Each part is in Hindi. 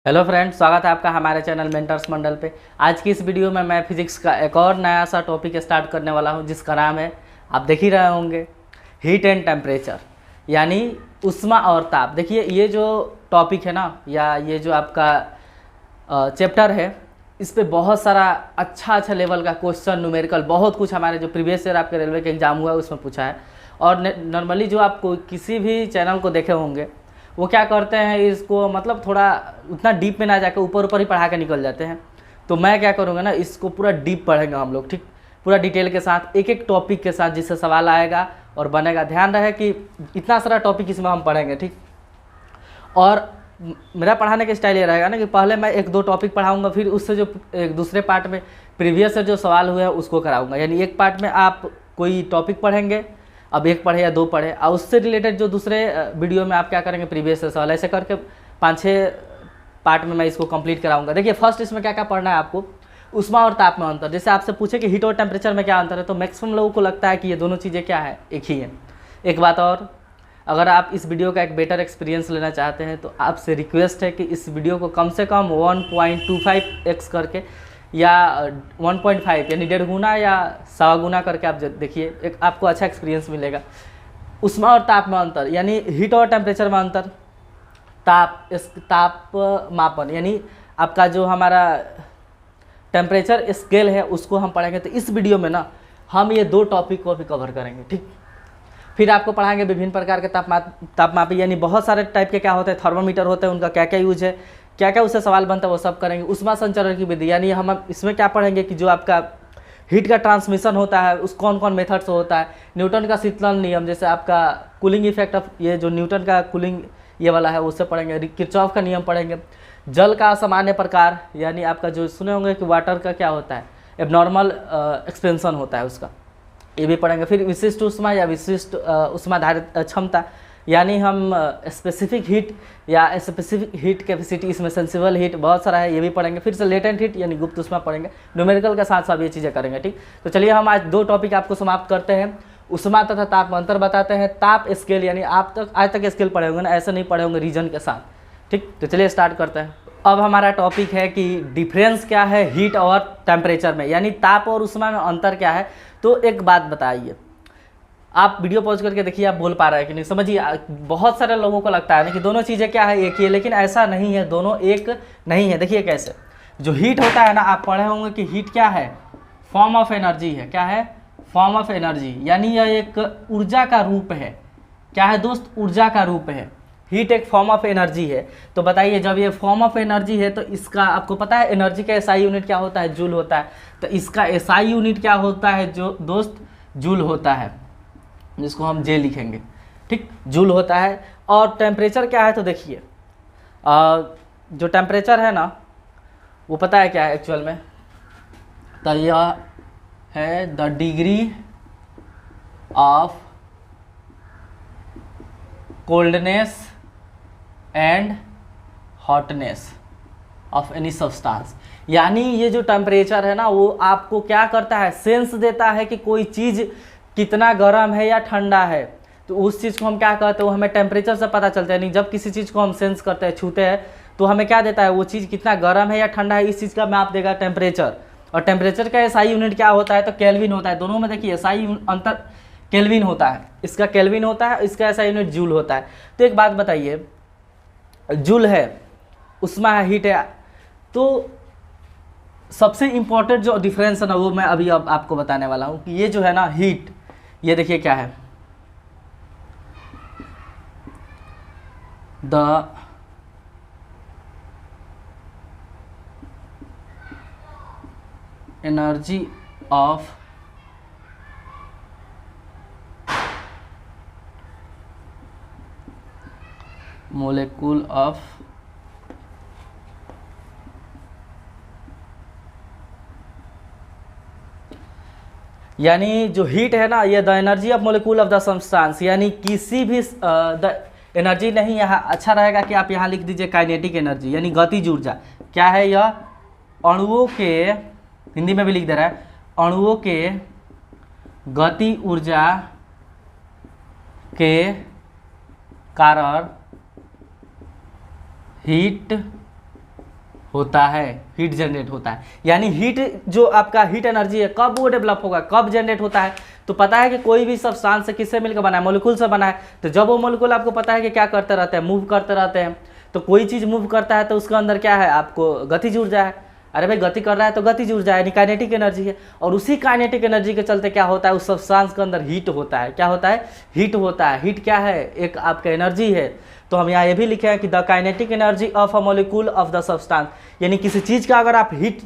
हेलो फ्रेंड्स, स्वागत है आपका हमारे चैनल मेंटर्स मंडल पे। आज की इस वीडियो में मैं फिजिक्स का एक और नया सा टॉपिक स्टार्ट करने वाला हूं, जिसका नाम है, आप देख ही रहे होंगे, हीट एंड टेम्परेचर, यानी ऊष्मा और ताप। देखिए, ये जो टॉपिक है ना, या ये जो आपका चैप्टर है, इस पे बहुत सारा अच्छा लेवल का क्वेश्चन, न्यूमेरिकल, बहुत कुछ हमारे जो प्रीवियस ईयर आपके रेलवे के एग्जाम हुआ है उसमें पूछा है। और नॉर्मली जो आपको किसी भी चैनल को देखे होंगे, वो क्या करते हैं, इसको मतलब थोड़ा उतना डीप में ना जाकर ऊपर ऊपर ही पढ़ा के निकल जाते हैं। तो मैं क्या करूँगा ना, इसको पूरा डीप पढ़ेंगे हम लोग, ठीक, पूरा डिटेल के साथ, एक एक टॉपिक के साथ, जिससे सवाल आएगा और बनेगा। ध्यान रहे कि इतना सारा टॉपिक इसमें हम पढ़ेंगे, ठीक। और मेरा पढ़ाने का स्टाइल ये रहेगा ना कि पहले मैं एक दो टॉपिक पढ़ाऊंगा, फिर उससे जो एक दूसरे पार्ट में प्रीवियस से जो सवाल हुए हैं उसको कराऊंगा। यानी एक पार्ट में आप कोई टॉपिक पढ़ेंगे, अब एक पढ़े या दो पढ़े, और उससे रिलेटेड जो दूसरे वीडियो में आप क्या करेंगे, प्रीवियस से सवाल, ऐसे करके 5-6 पार्ट में मैं इसको कंप्लीट कराऊंगा। देखिए, फर्स्ट इसमें क्या क्या पढ़ना है आपको, ऊष्मा और ताप में अंतर। जैसे आपसे पूछे कि हीट और टेम्परेचर में क्या अंतर है, तो मैक्सिमम लोगों को लगता है कि ये दोनों चीज़ें क्या है, एक ही है। एक बात और, अगर आप इस वीडियो का एक बेटर एक्सपीरियंस लेना चाहते हैं तो आपसे रिक्वेस्ट है कि इस वीडियो को कम से कम 1.25x करके, या 1.5 यानी 1.5 गुना या 1.25 गुना करके आप देखिए, एक आपको अच्छा एक्सपीरियंस मिलेगा। ऊष्मा और ताप में अंतर, यानी हीट और टेम्परेचर में अंतर, ताप मापन, यानी आपका जो हमारा टेम्परेचर स्केल है उसको हम पढ़ेंगे। तो इस वीडियो में ना हम ये दो टॉपिक को भी कवर करेंगे, ठीक। फिर आपको पढ़ाएंगे विभिन्न प्रकार के तापमापी, यानी बहुत सारे टाइप के क्या होते हैं, थर्मोमीटर होते हैं, उनका क्या क्या यूज है, क्या क्या उससे सवाल बनता है, वो सब करेंगे। ऊष्मा संचरण की विधि, यानी हम इसमें क्या पढ़ेंगे कि जो आपका हीट का ट्रांसमिशन होता है उस कौन कौन मेथड से होता है। न्यूटन का शीतलन नियम, जैसे आपका कूलिंग इफेक्ट ऑफ, ये जो न्यूटन का कूलिंग ये वाला है, उससे पढ़ेंगे। किरचॉफ का नियम पढ़ेंगे। जल का सामान्य प्रकार, यानी आपका जो सुने होंगे कि वाटर का क्या होता है, एबनॉर्मल एक्सपेंशन होता है उसका, ये भी पढ़ेंगे। फिर विशिष्ट ऊष्मा या विशिष्ट ऊष्मा धारित क्षमता, यानी हम स्पेसिफिक हीट या स्पेसिफिक हीट कैपेसिटी, इसमें सेंसिबल हीट बहुत सारा है, ये भी पढ़ेंगे। फिर से लेटेंट हीट यानी गुप्त ऊष्मा पढ़ेंगे। न्यूमेरिकल के साथ साथ ये चीज़ें करेंगे, ठीक। तो चलिए हम आज दो टॉपिक आपको समाप्त करते हैं। ऊष्मा तथा ताप में अंतर बताते हैं। ताप स्केल, यानी आप तक आज तक स्केल पढ़े होंगे ना, ऐसे नहीं पढ़े होंगे रीजन के साथ, ठीक। तो चलिए स्टार्ट करते हैं। अब हमारा टॉपिक है कि डिफरेंस क्या है हीट और टेम्परेचर में, यानी ताप और ऊष्मा में अंतर क्या है। तो एक बात बताइए, आप वीडियो पॉज करके देखिए, आप बोल पा रहे हैं कि नहीं। समझिए, बहुत सारे लोगों को लगता है ना कि दोनों चीज़ें क्या है, एक ही है, लेकिन ऐसा नहीं है, दोनों एक नहीं है। देखिए कैसे, जो हीट होता है ना, आप पढ़े होंगे कि हीट क्या है, फॉर्म ऑफ एनर्जी है। क्या है, फॉर्म ऑफ एनर्जी, यानी यह एक ऊर्जा का रूप है। क्या है दोस्त, ऊर्जा का रूप है। हीट एक फॉर्म ऑफ एनर्जी है। तो बताइए, जब ये फॉर्म ऑफ एनर्जी है तो इसका आपको पता है एनर्जी का एसआई यूनिट क्या होता है, जूल होता है। तो इसका एसआई यूनिट क्या होता है, जो दोस्त जूल होता है, जिसको हम जे लिखेंगे, ठीक, जूल होता है। और टेम्परेचर क्या है, तो देखिए जो टेम्परेचर है ना, वो पता है क्या है एक्चुअल में, तो यह है the degree of coldness and hotness of any substance. यानी ये जो टेम्परेचर है ना, वो आपको क्या करता है, सेंस देता है कि कोई चीज़ कितना गर्म है या ठंडा है। तो उस चीज़ को हम क्या कहते हैं, वो हमें टेम्परेचर से पता चलता है। नहीं, जब किसी चीज़ को हम सेंस करते हैं, छूते हैं, तो हमें क्या देता है, वो चीज़ कितना गर्म है या ठंडा है, इस चीज़ का मैप देगा टेम्परेचर। और टेम्परेचर का एसआई यूनिट क्या होता है, तो केल्विन होता है। दोनों में देखिए एसआई अंतर केल्विन होता है, इसका केल्विन होता है, इसका एसआई यूनिट जूल होता है। तो एक बात बताइए, जूल है, ऊष्मा है, हीट है, तो सबसे इंपॉर्टेंट जो डिफरेंस है ना, वो मैं अभी अब आपको बताने वाला हूँ कि ये जो है ना हीट, ये देखिए क्या है, the energy of molecule of यानी जो हीट है ना, ये the energy of molecule of the substance, यानी किसी भी द एनर्जी नहीं, यहाँ अच्छा रहेगा कि आप यहाँ लिख दीजिए काइनेटिक एनर्जी, यानी गतिज ऊर्जा। क्या है यह, अणुओं के, हिंदी में भी लिख दे रहा है, अणुओं के गति ऊर्जा के कारण हीट होता है, हीट जनरेट होता है। यानी हीट जो आपका हीट एनर्जी है कब वो डेवलप होगा, कब जनरेट होता है? तो पता है कि कोई भी सब्सटेंस से किससे मिलकर बना है, मॉलिक्यूल से बना है। तो जब वो मॉलिक्यूल आपको पता है कि क्या करते रहते हैं, मूव करते रहते हैं। तो कोई चीज़ मूव करता है तो उसके अंदर क्या है, आपको गतिज ऊर्जा है। अरे भाई गति कर रहा है तो गतिज ऊर्जा है, काइनेटिक एनर्जी है। और उसी काइनेटिक एनर्जी के चलते क्या होता है, उस सब्सटेंस के अंदर हीट होता है। क्या होता है? हीट होता है। हीट क्या है? एक आपका एनर्जी है। तो हम यहाँ ये भी लिखे हैं कि the kinetic energy of a molecule of the substance. यानी किसी चीज़ का अगर आप हीट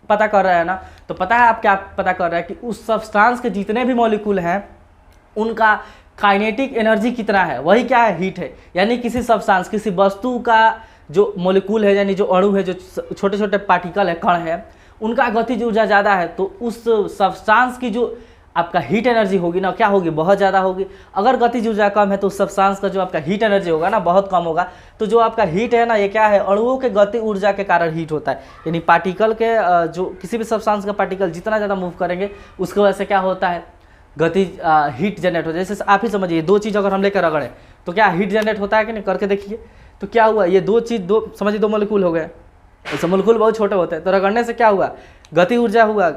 पता कर रहे हैं ना, तो पता है आप क्या पता कर रहे हैं कि उस सब्सटेंस के जितने भी मॉलिक्यूल हैं उनका काइनेटिक एनर्जी कितना है, वही क्या है, हीट है। यानी किसी सब्सटेंस, किसी वस्तु का जो मॉलिक्यूल है, यानी जो अणु है, जो छोटे छोटे पार्टिकल है, कण है, उनका गतिज ऊर्जा ज़्यादा है, तो उस सब्सटेंस की जो आपका हीट एनर्जी होगी ना, क्या होगी, बहुत ज़्यादा होगी। अगर गतिज ऊर्जा कम है तो उस सब्सटेंस का जो आपका हीट एनर्जी होगा ना, बहुत कम होगा। तो जो आपका हीट है ना, ये क्या है, अणुओं के गति ऊर्जा के कारण हीट होता है। यानी पार्टिकल के जो किसी भी सब्सटेंस का पार्टिकल जितना ज़्यादा मूव करेंगे उसकी वजह से क्या होता है, गति हीट जनरेट होता है। जैसे आप ही समझिए, दो चीज़ अगर हम लेकर रगड़े तो क्या हीट जनरेट होता है कि नहीं, करके देखिए। तो क्या हुआ, ये दो चीज़, दो समझिए दो मॉलिक्यूल हो गए। ऐसे मॉलिक्यूल बहुत छोटे होते हैं, तो रगड़ने से क्या हुआ, गति ऊर्जा हुआ।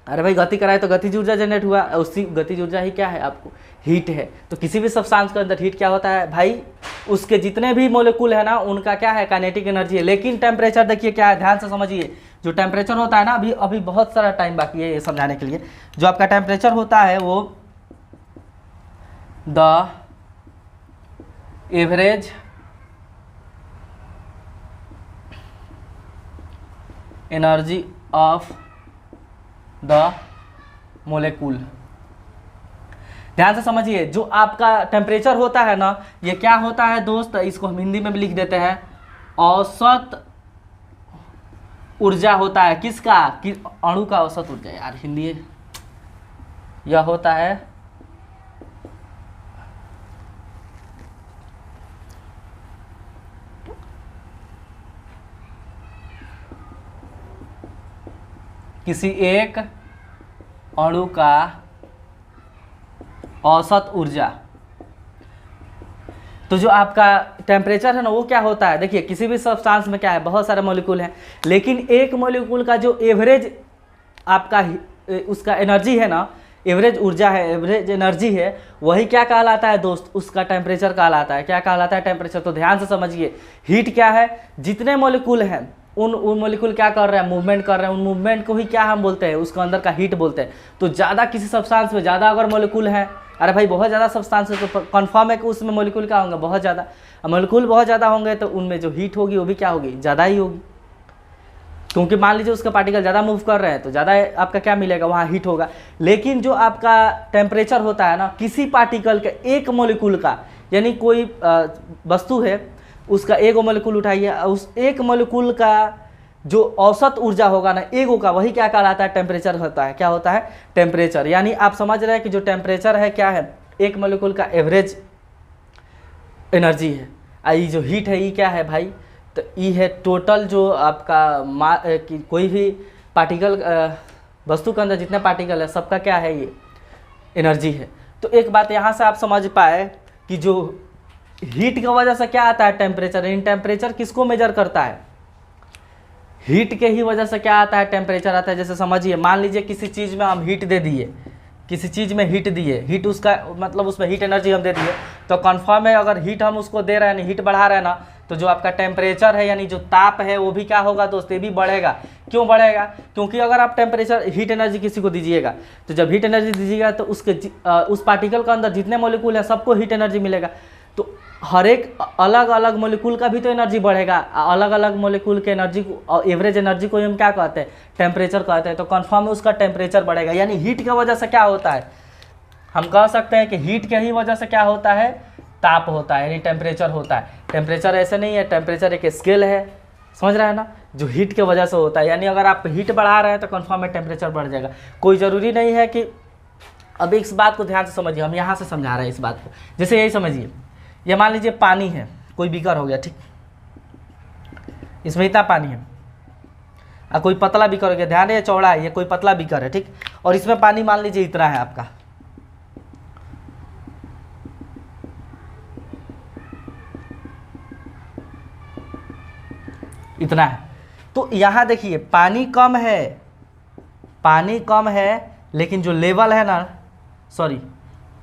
अरे भाई गति कराए तो गतिज ऊर्जा जनरेट हुआ, उसी गतिज ऊर्जा ही क्या है, आपको हीट है। तो किसी भी सब्सटेंस के अंदर हीट क्या होता है भाई, उसके जितने भी मॉलिक्यूल है ना उनका क्या है, काइनेटिक एनर्जी है। लेकिन टेम्परेचर देखिए क्या है, ध्यान से समझिए। जो टेम्परेचर होता है ना, अभी बहुत सारा टाइम बाकी है ये समझाने के लिए। जो आपका टेम्परेचर होता है वो the average energy of the molecule. ध्यान से समझिए, जो आपका टेम्परेचर होता है ना, ये क्या होता है दोस्त, इसको हम हिंदी में भी लिख देते हैं, औसत ऊर्जा होता है। किसका, अणु का औसत ऊर्जा। यार हिंदी यह होता है किसी एक अणु का औसत ऊर्जा। तो जो आपका टेम्परेचर है ना, वो क्या होता है, देखिए किसी भी सब्सटेंस में क्या है, बहुत सारे मॉलिक्यूल हैं, लेकिन एक मॉलिक्यूल का जो एवरेज आपका उसका एनर्जी है ना, एवरेज ऊर्जा है, एवरेज एनर्जी है, वही क्या कहलाता है दोस्त, उसका टेम्परेचर कहलाता है। क्या कहलाता है, टेम्परेचर। तो ध्यान से समझिए, हीट क्या है, जितने मॉलिक्यूल हैं उन मॉलिक्यूल क्या कर रहे हैं, मूवमेंट कर रहे हैं, उन मूवमेंट को ही क्या हम बोलते हैं, उसके अंदर का हीट बोलते हैं। तो ज़्यादा किसी सब्सटेंस में ज़्यादा अगर मॉलिक्यूल है, अरे भाई बहुत ज़्यादा सब्सटेंस है तो कन्फर्म है कि उसमें मॉलिक्यूल क्या होंगे, बहुत ज़्यादा। मॉलिक्यूल बहुत ज़्यादा होंगे तो उनमें जो हीट होगी वो भी क्या होगी, ज़्यादा ही होगी। क्योंकि मान लीजिए उसका पार्टिकल ज़्यादा मूव कर रहे हैं तो ज़्यादा आपका क्या मिलेगा, वहाँ हीट होगा। लेकिन जो आपका टेम्परेचर होता है ना, किसी पार्टिकल के एक मॉलिक्यूल का, यानी कोई वस्तु है उसका एक मॉलिक्यूल उठाइए, उस एक मॉलिक्यूल का जो औसत ऊर्जा होगा ना एगो का, वही क्या कहलाता है, टेम्परेचर होता है। क्या होता है, टेम्परेचर। यानी आप समझ रहे हैं कि जो टेम्परेचर है क्या है, एक मॉलिक्यूल का एवरेज एनर्जी है। आई जो हीट है ये क्या है भाई, तो ये है टोटल जो आपका कोई भी पार्टिकल, वस्तु के अंदर जितने पार्टिकल है सबका क्या है, ये एनर्जी है। तो एक बात यहाँ से आप समझ पाए कि जो हीट की वजह से क्या आता है, टेम्परेचर। इन टेम्परेचर किसको मेजर करता है, हीट के ही वजह से क्या आता है, टेम्परेचर आता है। जैसे समझिए, मान लीजिए किसी चीज़ में हम हीट दे दिए, किसी चीज़ में हीट दिए, हीट उसका मतलब उसमें हीट एनर्जी हम दे दिए, तो कन्फर्म है अगर हीट हम उसको दे रहे हैं, हीट बढ़ा रहे हैं ना, तो जो आपका टेम्परेचर है यानी जो ताप है वो भी क्या होगा दोस्त, ये भी बढ़ेगा। क्यों बढ़ेगा, क्योंकि अगर आप टेम्परेचर हीट एनर्जी किसी को दीजिएगा, तो जब हीट एनर्जी दीजिएगा तो उस पार्टिकल के अंदर जितने मॉलिक्यूल हैं सबको हीट एनर्जी मिलेगा। तो हर एक अलग अलग मॉलिक्यूल का भी तो एनर्जी बढ़ेगा। अलग अलग मॉलिक्यूल के एनर्जी को, एवरेज एनर्जी को हम क्या कहते हैं, टेम्परेचर कहते हैं। तो कन्फर्म है उसका टेम्परेचर बढ़ेगा। यानी हीट की वजह से क्या होता है, हम कह सकते हैं कि हीट के ही वजह से क्या होता है, ताप होता है, यानी टेम्परेचर होता है। टेम्परेचर ऐसे नहीं है, टेम्परेचर एक स्केल है, समझ रहे हैं ना, जो हीट के वजह से होता है। यानी अगर आप हीट बढ़ा रहे हैं तो कन्फर्म है टेम्परेचर बढ़ जाएगा। कोई ज़रूरी नहीं है कि, अब इस बात को ध्यान से समझिए, हम यहाँ से समझा रहे हैं इस बात को। जैसे यही समझिए, ये मान लीजिए पानी है, कोई बीकर हो गया, ठीक, इसमें इतना पानी है, और कोई पतला बीकर हो गया, ध्यान है ये चौड़ा है, ये कोई पतला बीकर है, ठीक, और इसमें पानी मान लीजिए इतना है आपका, इतना है। तो यहाँ देखिए पानी कम है, पानी कम है, लेकिन जो लेवल है ना, सॉरी,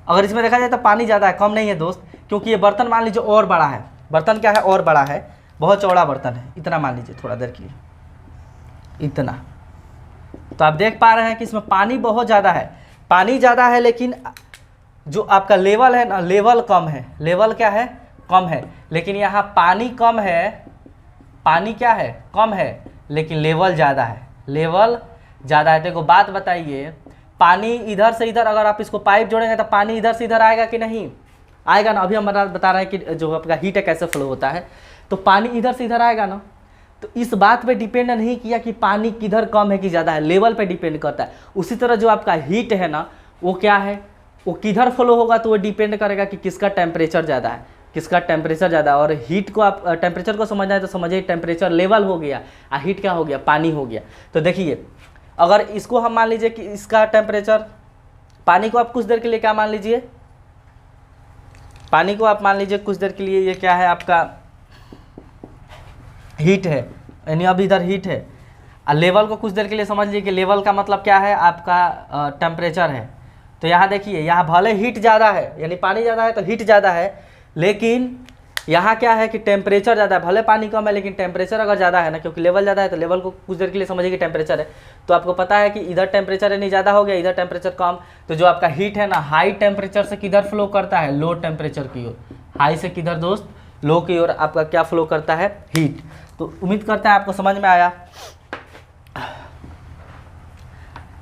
अगर इसमें देखा जाए तो पानी ज़्यादा है, कम नहीं है दोस्त, क्योंकि ये बर्तन मान लीजिए और बड़ा है। बर्तन क्या है, और बड़ा है, बहुत चौड़ा बर्तन है, इतना मान लीजिए थोड़ा देर के लिए, इतना। तो आप देख पा रहे हैं कि इसमें पानी बहुत ज़्यादा है, पानी ज़्यादा है, लेकिन जो आपका लेवल है ना, लेवल कम है। लेवल क्या है, कम है। लेकिन यहाँ पानी कम है, पानी क्या है, कम है, लेकिन लेवल ज़्यादा है, लेवल ज़्यादा है। तो एक बात बताइए, पानी इधर से इधर अगर आप इसको पाइप जोड़ेंगे तो पानी इधर से इधर आएगा कि नहीं आएगा ना। अभी हम बता रहे हैं कि जो आपका हीट है कैसे फ्लो होता है, तो पानी इधर से इधर आएगा ना। तो इस बात पे डिपेंड नहीं किया कि पानी किधर कम है कि ज़्यादा है, लेवल पे डिपेंड करता है। उसी तरह जो आपका हीट है ना, वो क्या है, वो किधर फ्लो होगा, तो वो डिपेंड करेगा कि किसका टेम्परेचर ज़्यादा है, किसका टेम्परेचर ज़्यादा। और हीट को आप टेम्परेचर को समझना है तो समझिए टेम्परेचर लेवल हो गया, और हीट क्या हो गया, पानी हो गया। तो देखिए अगर इसको हम मान लीजिए कि इसका टेम्परेचर, पानी को आप कुछ देर के लिए क्या मान लीजिए, पानी को आप मान लीजिए कुछ देर के लिए ये क्या है, आपका हीट है, यानी अब इधर हीट है। और लेवल को कुछ देर के लिए समझ लीजिए कि लेवल का मतलब क्या है, आपका टेम्परेचर है। तो यहाँ देखिए, यहाँ भले हीट ज़्यादा है, यानी पानी ज़्यादा है तो हीट ज़्यादा है, लेकिन यहाँ क्या है कि टेम्परेचर ज़्यादा है। भले पानी कम है, लेकिन टेम्परेचर अगर ज़्यादा है ना, क्योंकि लेवल ज़्यादा है, तो लेवल को कुछ देर के लिए समझिए कि टेम्परेचर है। तो आपको पता है कि इधर टेम्परेचर यानी ज़्यादा हो गया, इधर टेम्परेचर कम। तो जो आपका हीट है ना, हाई टेम्परेचर से किधर फ्लो करता है, लो टेम्परेचर की ओर। हाई से किधर दोस्त, लो की ओर आपका क्या फ्लो करता है, हीट। तो उम्मीद करते हैं आपको समझ में आया।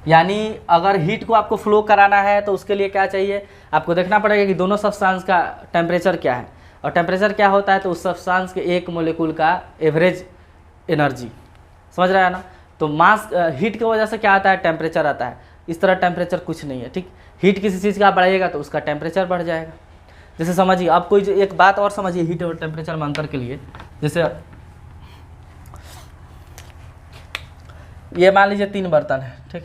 यानी अगर हीट को आपको फ्लो कराना है तो उसके लिए क्या चाहिए, आपको देखना पड़ेगा कि दोनों सब्सटेंस का टेम्परेचर क्या है। और टेम्परेचर क्या होता है, तो उस सब्सटेंस के एक मोलिक्यूल का एवरेज एनर्जी, समझ रहे हैं ना। तो मास हीट की वजह से क्या आता है, टेम्परेचर आता है। इस तरह टेम्परेचर कुछ नहीं है, ठीक। हीट किसी चीज़ का बढ़ाइएगा तो उसका टेम्परेचर बढ़ जाएगा। जैसे समझिए, अब कोई जो एक बात और समझिए हीट और टेम्परेचर में अंतर के लिए। जैसे ये मान लीजिए 3 बर्तन है, ठीक।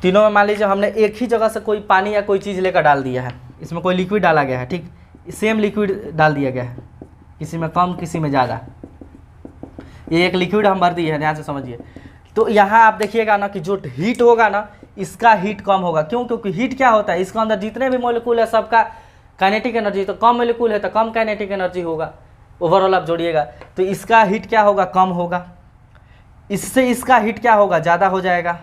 तीनों में मान लीजिए हमने एक ही जगह से कोई पानी या कोई चीज़ लेकर डाल दिया है, इसमें कोई लिक्विड डाला गया है, ठीक। सेम लिक्विड डाल दिया गया है, किसी में कम किसी में ज़्यादा। ये एक लिक्विड हम भर दिए हैं, ध्यान से समझिए। तो यहाँ आप देखिएगा ना कि जो हीट होगा ना, इसका हीट कम होगा। क्यों, क्योंकि हीट क्या होता है, इसके अंदर जितने भी मॉलिक्यूल है सबका काइनेटिक एनर्जी, तो कम मॉलिक्यूल है तो कम काइनेटिक एनर्जी होगा। ओवरऑल आप जोड़िएगा तो इसका हीट क्या होगा, कम होगा। इससे इसका हीट क्या होगा, ज़्यादा हो जाएगा,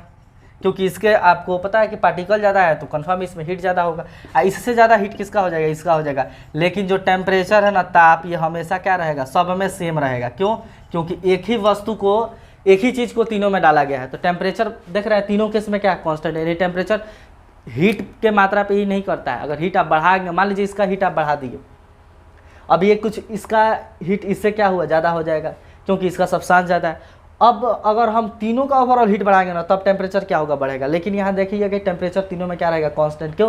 क्योंकि इसके आपको पता है कि पार्टिकल ज़्यादा है तो कन्फर्म इसमें हीट ज़्यादा होगा। इससे ज़्यादा हीट किसका हो जाएगा, इसका हो जाएगा। लेकिन जो टेम्परेचर है ना, ताप, ये हमेशा क्या रहेगा, सब में सेम रहेगा। क्यों, क्योंकि एक ही वस्तु को, एक ही चीज़ को तीनों में डाला गया है। तो टेम्परेचर देख रहे हैं तीनों केस में क्या कांस्टेंट है, यानी टेम्परेचर हीट के मात्रा पे ही नहीं करता है। अगर हीट आप बढ़ाएंगे, मान लीजिए इसका हीट आप बढ़ा दिए, अब ये कुछ इसका हीट इससे क्या हुआ, ज़्यादा हो जाएगा, क्योंकि इसका सब्सटेंस ज़्यादा है। अब अगर हम तीनों का ओवरऑल हीट बढ़ाएंगे ना, तब टेम्परेचर क्या होगा, बढ़ेगा। लेकिन यहाँ देखिएगा कि टेम्परेचर तीनों में क्या रहेगा, कांस्टेंट। क्यों,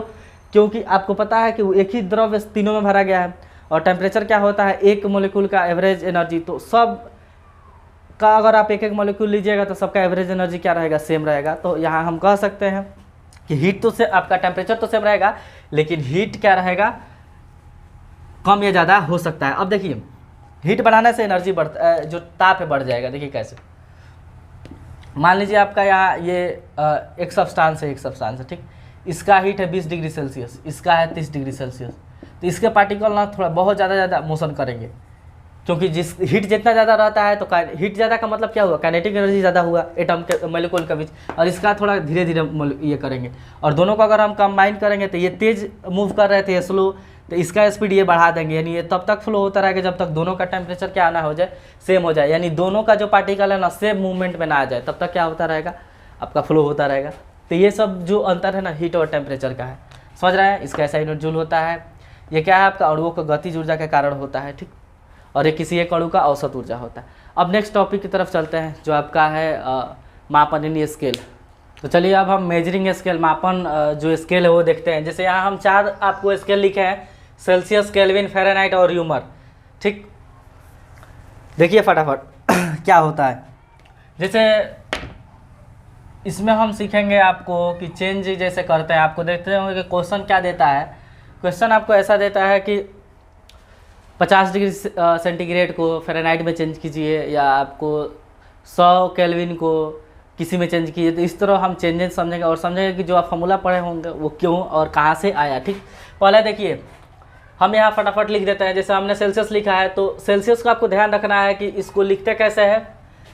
क्योंकि आपको पता है कि वो एक ही द्रव्य तीनों में भरा गया है। और टेम्परेचर क्या होता है, एक मोलिक्यूल का एवरेज एनर्जी। तो सब का अगर आप एक एक मोलिक्यूल लीजिएगा तो सबका एवरेज एनर्जी क्या रहेगा, सेम रहेगा। तो यहाँ हम कह सकते हैं कि हीट तो से आपका टेम्परेचर तो सेम रहेगा, लेकिन हीट क्या रहेगा, कम या ज़्यादा हो सकता है। अब देखिए हीट बढ़ाने से एनर्जी जो ताप है बढ़ जाएगा। देखिए कैसे, मान लीजिए आपका यहाँ ये एक सब्सटेंस है, ठीक। इसका हीट है 20 डिग्री सेल्सियस, इसका है 30 डिग्री सेल्सियस। तो इसके पार्टिकल ना थोड़ा बहुत ज़्यादा मोशन करेंगे, क्योंकि जिस हीट जितना ज़्यादा रहता है, तो हीट ज़्यादा का मतलब क्या हुआ, काइनेटिक एनर्जी ज़्यादा हुआ एटम के मॉलिक्यूल के बीच। और इसका थोड़ा धीरे धीरे ये करेंगे, और दोनों को अगर हम कंबाइन करेंगे तो ये तेज़ मूव कर रहे थे, स्लो, तो इसका स्पीड ये बढ़ा देंगे। यानी ये तब तक फ्लो होता रहेगा जब तक दोनों का टेम्परेचर क्या ना हो जाए, सेम हो जाए। यानी दोनों का जो पार्टिकल है ना, सेम मूवमेंट में ना आ जाए, तब तक क्या होता रहेगा, आपका फ्लो होता रहेगा। तो ये सब जो अंतर है ना, हीट और टेम्परेचर का है, समझ रहे हैं। इसका SI यूनिट जूल होता है। ये क्या है, आपका अणुओं का गतिज ऊर्जा के कारण होता है, ठीक। और ये किसी एक अणु का औसत ऊर्जा होता है। अब नेक्स्ट टॉपिक की तरफ चलते हैं, जो आपका है मापन यानी स्केल। तो चलिए अब हम मेजरिंग स्केल, मापन जो स्केल है वो देखते हैं। जैसे यहाँ हम 4 आपको स्केल लिखे हैं, सेल्सियस, केल्विन, फ़ारेनहाइट और ह्यूमर, ठीक। देखिए फटाफट क्या होता है। जैसे इसमें हम सीखेंगे आपको कि चेंज जैसे करते हैं। आपको देखते होंगे कि क्वेश्चन क्या देता है। क्वेश्चन आपको ऐसा देता है कि 50 डिग्री सेंटीग्रेड को फ़ारेनहाइट में चेंज कीजिए, या आपको 100 केल्विन को किसी में चेंज कीजिए। तो इस तरह हम चेंजेस समझेंगे और समझेंगे कि जो आप फॉर्मूला पढ़े होंगे वो क्यों और कहाँ से आया। ठीक, पहले देखिए हम यहाँ फटाफट लिख देते हैं। जैसे हमने सेल्सियस लिखा है तो सेल्सियस का आपको ध्यान रखना है कि इसको लिखते कैसे है।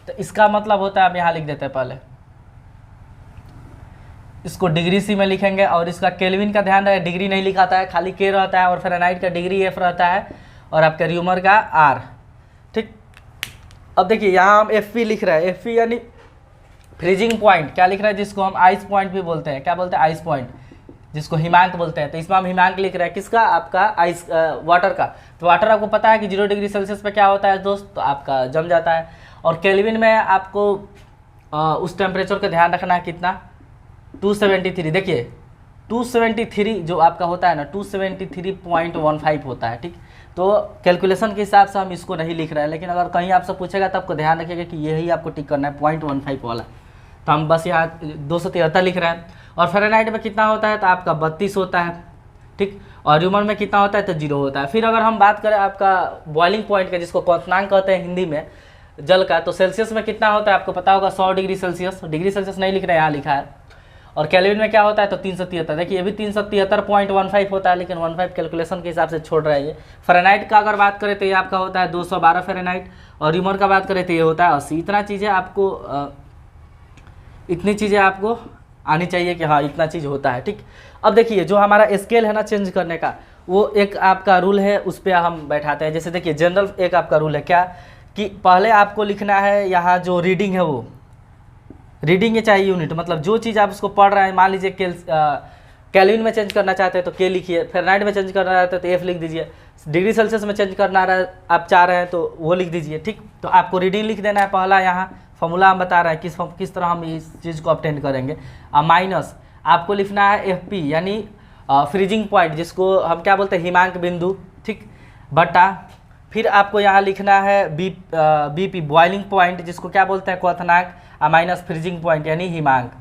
तो इसका मतलब होता है, हम यहाँ लिख देते हैं, पहले इसको डिग्री सी में लिखेंगे और इसका केल्विन का ध्यान रहे, डिग्री नहीं लिखाता है, खाली के रहता है, और फ़ारेनहाइट का डिग्री एफ रहता है और आपका र्यूमर का आर। ठीक, अब देखिए यहाँ हम एफ पी लिख रहे हैं। एफ पी यानी फ्रीजिंग पॉइंट, क्या लिख रहा है, जिसको हम आइस पॉइंट भी बोलते हैं। क्या बोलते हैं, आइस पॉइंट, जिसको हिमांक बोलते हैं। तो इसमें हम हिमांक लिख रहे हैं, किसका, आपका आइस वाटर का। तो वाटर आपको पता है कि 0 डिग्री सेल्सियस पे क्या होता है दोस्त, तो आपका जम जाता है। और केल्विन में आपको उस टेम्परेचर का ध्यान रखना है, कितना, 273। देखिए 273 जो आपका होता है ना, 273.15 होता है। ठीक, तो कैलकुलेशन के हिसाब से हम इसको नहीं लिख रहे हैं, लेकिन अगर कहीं आपसे पूछेगा तो आपको ध्यान रखिएगा कि यही आपको टिक करना है 0.15 वाला। तो हम बस यहाँ 273 लिख रहे हैं। और फ़ारेनहाइट में कितना होता है, तो आपका 32 होता है। ठीक, और र्यूमर में कितना होता है, तो 0 होता है। फिर अगर हम बात करें आपका बॉइलिंग पॉइंट का, जिसको क्वथनांक कहते हैं हिंदी में, जल का, तो सेल्सियस में कितना होता है आपको पता होगा, 100 डिग्री सेल्सियस। डिग्री सेल्सियस नहीं लिख रहे हैं, यहाँ लिखा है। और केल्विन में क्या होता है, तो 373। देखिए ये भी 373.15 होता है, लेकिन 15 कैलकुलेशन के हिसाब से छोड़ रहा है ये। फ़ारेनहाइट का अगर बात करें तो ये आपका होता है 212 फ़ारेनहाइट, और र्यूमर का बात करें तो ये होता है 80। इतनी चीज़ें आपको आनी चाहिए कि हाँ इतना चीज़ होता है। ठीक, अब देखिए जो हमारा स्केल है ना चेंज करने का, वो एक आपका रूल है, उस पर हम बैठाते हैं। जैसे देखिए जनरल एक आपका रूल है, क्या, कि पहले आपको लिखना है यहाँ जो रीडिंग है, वो रीडिंग ये चाहिए यूनिट, मतलब जो चीज़ आप उसको पढ़ रहे हैं। मान लीजिए केल्विन में चेंज करना चाहते हैं तो के लिखिए, फ़ारेनहाइट में चेंज करना चाहते हैं तो एफ लिख दीजिए, डिग्री सेल्सियस में चेंज करना आप चाह रहे हैं तो वो लिख दीजिए। ठीक, तो आपको रीडिंग लिख देना है पहला। यहाँ फॉर्मूला हम बता रहे हैं किस तरह हम इस चीज़ को ऑब्टेन करेंगे। माइनस आपको लिखना है एफ पी यानी फ्रीजिंग पॉइंट, जिसको हम क्या बोलते हैं, हिमांक बिंदु। ठीक, बटा फिर आपको यहाँ लिखना है बी पी बॉइलिंग पॉइंट, जिसको क्या बोलते हैं, क्वथनांक, माइनस फ्रीजिंग पॉइंट यानी हिमांक।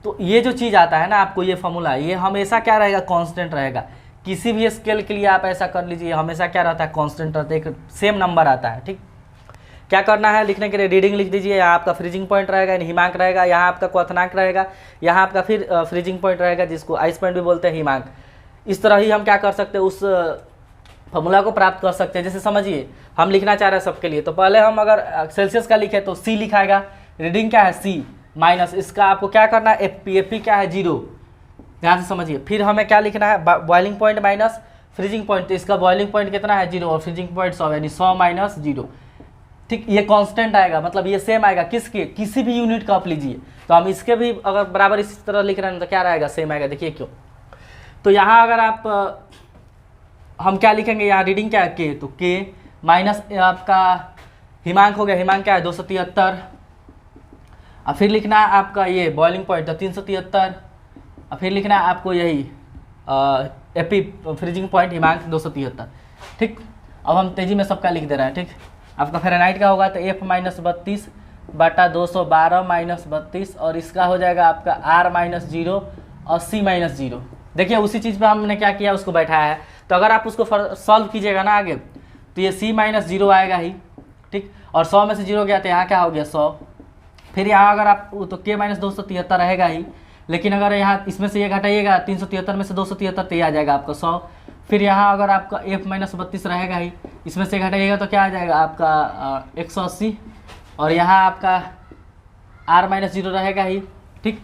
तो ये जो चीज़ आता है ना आपको, ये फॉर्मूला, ये हमेशा क्या रहेगा, कांस्टेंट रहेगा। किसी भी स्केल के लिए आप ऐसा कर लीजिए, हमेशा क्या रहता है, कांस्टेंट रहता है, एक सेम नंबर आता है। ठीक, क्या करना है, लिखने के लिए रीडिंग लिख दीजिए। यहाँ आपका फ्रीजिंग पॉइंट रहेगा यानी हिमांक रहेगा, यहाँ आपका क्वथनांक रहेगा, यहाँ आपका फिर फ्रीजिंग पॉइंट रहेगा, जिसको आइस पॉइंट भी बोलते हैं, हिमांक। इस तरह ही हम क्या कर सकते हैं, उस फॉर्मूला को प्राप्त कर सकते हैं। जैसे समझिए हम लिखना चाह रहे हैं सबके लिए, तो पहले हम अगर सेल्सियस का लिखे तो सी लिखाएगा, रीडिंग क्या है सी, माइनस इसका आपको क्या करना है, एफ पी क्या है 0, ध्यान से समझिए। फिर हमें क्या लिखना है, boiling point minus freezing point, तो इसका बॉइलिंग पॉइंट कितना है 0 और फ्रीजिंग पॉइंट 100 यानी 100 माइनस 0। ठीक, ये कांस्टेंट आएगा, मतलब ये सेम आएगा, किसके, किसी भी यूनिट का आप लीजिए। तो हम इसके भी अगर बराबर इसी तरह लिख रहे हैं तो क्या रहेगा, सेम आएगा। देखिए क्यों, तो यहाँ अगर आप हम क्या लिखेंगे, यहाँ रीडिंग क्या है के, तो के माइनस आपका हिमांक हो गया, हिमांक क्या है 273, और फिर लिखना है आपका ये बॉइलिंग पॉइंट तो 373, और फिर लिखना है आपको यही एपी फ्रीजिंग पॉइंट हिमांक 273। ठीक, अब हम तेजी में सबका लिख दे रहे हैं। ठीक, आपका फ़ारेनहाइट का होगा तो एफ माइनस 32 बटा 212 माइनस 32, और इसका हो जाएगा आपका आर माइनस 0 और सी माइनस 0। देखिए उसी चीज़ पे हमने क्या किया, उसको बैठाया है। तो अगर आप उसको सॉल्व कीजिएगा ना आगे, तो ये सी माइनस 0 आएगा ही। ठीक, और 100 में से 0 गया तो यहाँ क्या हो गया 100। फिर यहाँ अगर आप तो के माइनस 273 रहेगा ही, लेकिन अगर यहाँ इसमें से ये घटाइएगा 373 में से 273 तो ये आ जाएगा आपका 100। फिर यहाँ अगर आपका एफ माइनस 32 रहेगा ही, इसमें से घटाइएगा तो क्या आ जाएगा आपका 180, और यहाँ आपका आर माइनस 0 रहेगा ही। ठीक,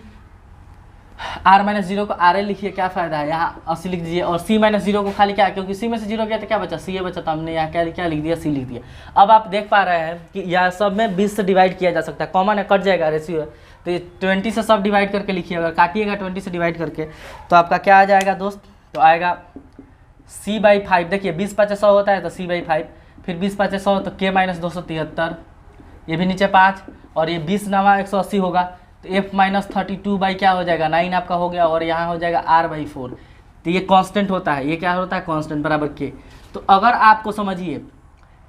आर माइनस 0 को आर ए लिखिए, क्या फ़ायदा है, यहाँ 80 लिख दीजिए, और सी माइनस 0 को खाली क्या, क्योंकि सी में से 0 गया तो क्या बचा, सी ए बचा, तो हमने यहाँ क्या लिख दिया, सी लिख दिया। अब आप देख पा रहे हैं कि यह सब में 20 से डिवाइड किया जा सकता है, कॉमन है, कट जाएगा, रेशियो है, तो ये 20 से सब डिवाइड करके लिखिए। अगर काटिएगा 20 से डिवाइड करके तो आपका क्या आ जाएगा दोस्त, तो आएगा c/5। देखिए 20 × 100 होता है तो c/5, फिर 20 × 100 तो k माइनस 273, ये भी नीचे 5, और ये 20 नवा 180 होगा, तो f माइनस 32 क्या हो जाएगा 9 आपका हो गया, और यहाँ हो जाएगा r/4। तो ये कांस्टेंट होता है, ये क्या होता है, कांस्टेंट बराबर के। तो अगर आपको समझिए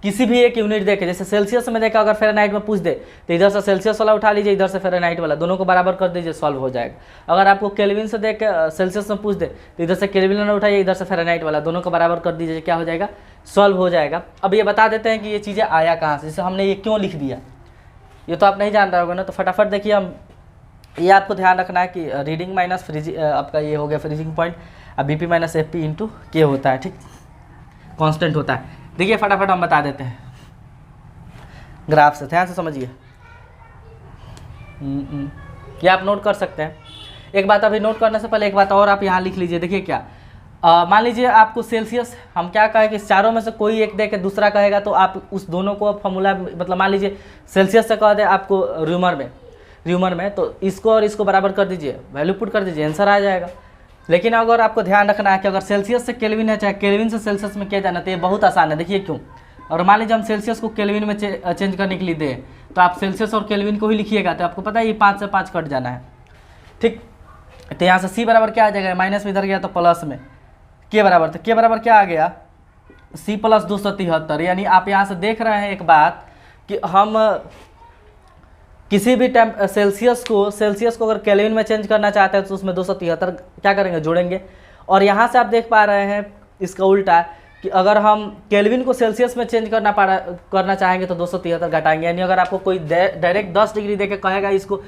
किसी भी एक यूनिट देके, जैसे सेल्सियस में देखा अगर फ़ारेनहाइट में पूछ दे तो इधर से सेल्सियस वाला उठा लीजिए, इधर से फ़ारेनहाइट वाला, दोनों को बराबर कर दीजिए, सॉल्व हो जाएगा। अगर आपको केल्विन से देख के सेल्सियस में पूछ दे तो इधर से केल्विन वाला उठाइए, इधर से फ़ारेनहाइट वाला, दोनों को बराबर कर दीजिए, क्या हो जाएगा, सॉल्व हो जाएगा। अब ये बता देते हैं कि ये चीज़ें आया कहाँ से, जैसे हमने ये क्यों लिख दिया, ये तो आप नहीं जान रहे होगे ना। तो फटाफट देखिए, हम ये आपको ध्यान रखना है कि रीडिंग माइनस फ्रीजिंग, आपका ये हो गया फ्रीजिंग पॉइंट, अब BP माइनस FP इंटू के होता है, ठीक, कांस्टेंट होता है। देखिए फटाफट हम बता देते हैं ग्राफ से, ध्यान से समझिए। ये आप नोट कर सकते हैं। एक बात अभी नोट करने से पहले एक बात और आप यहाँ लिख लीजिए। देखिए क्या, मान लीजिए आपको सेल्सियस, हम क्या कहें कि इस चारों में से कोई एक दे के दूसरा कहेगा तो आप उस दोनों को फॉर्मूला, मतलब मान लीजिए सेल्सियस से कह दे आपको र्यूमर में, तो इसको और इसको बराबर कर दीजिए, वैल्यू पुट कर दीजिए, आंसर आ जाएगा। लेकिन अगर आपको ध्यान रखना है कि अगर सेल्सियस से केल्विन है, चाहे केल्विन से सेल्सियस में किया जाना, तो ये बहुत आसान है। देखिए क्यों, और मान लीजिए हम सेल्सियस को केल्विन में चेंज करने के लिए दें, तो आप सेल्सियस और केल्विन को ही लिखिएगा, तो आपको पता है ये 5 से 5 कट जाना है, ठीक। तो यहाँ से C बराबर क्या आ जाएगा, माइनस में इधर गया तो प्लस में के बराबर, तो के बराबर क्या आ गया, C प्लस 273। यानी आप यहाँ से देख रहे हैं एक बात कि हम किसी भी सेल्सियस को अगर केल्विन में चेंज करना चाहते हैं तो उसमें 273 क्या करेंगे, जोड़ेंगे। और यहाँ से आप देख पा रहे हैं इसका उल्टा कि अगर हम केल्विन को सेल्सियस में चेंज करना चाहेंगे तो 273 घटाएंगे। यानी अगर आपको कोई डायरेक्ट 10 डिग्री देके कहेगा, इसको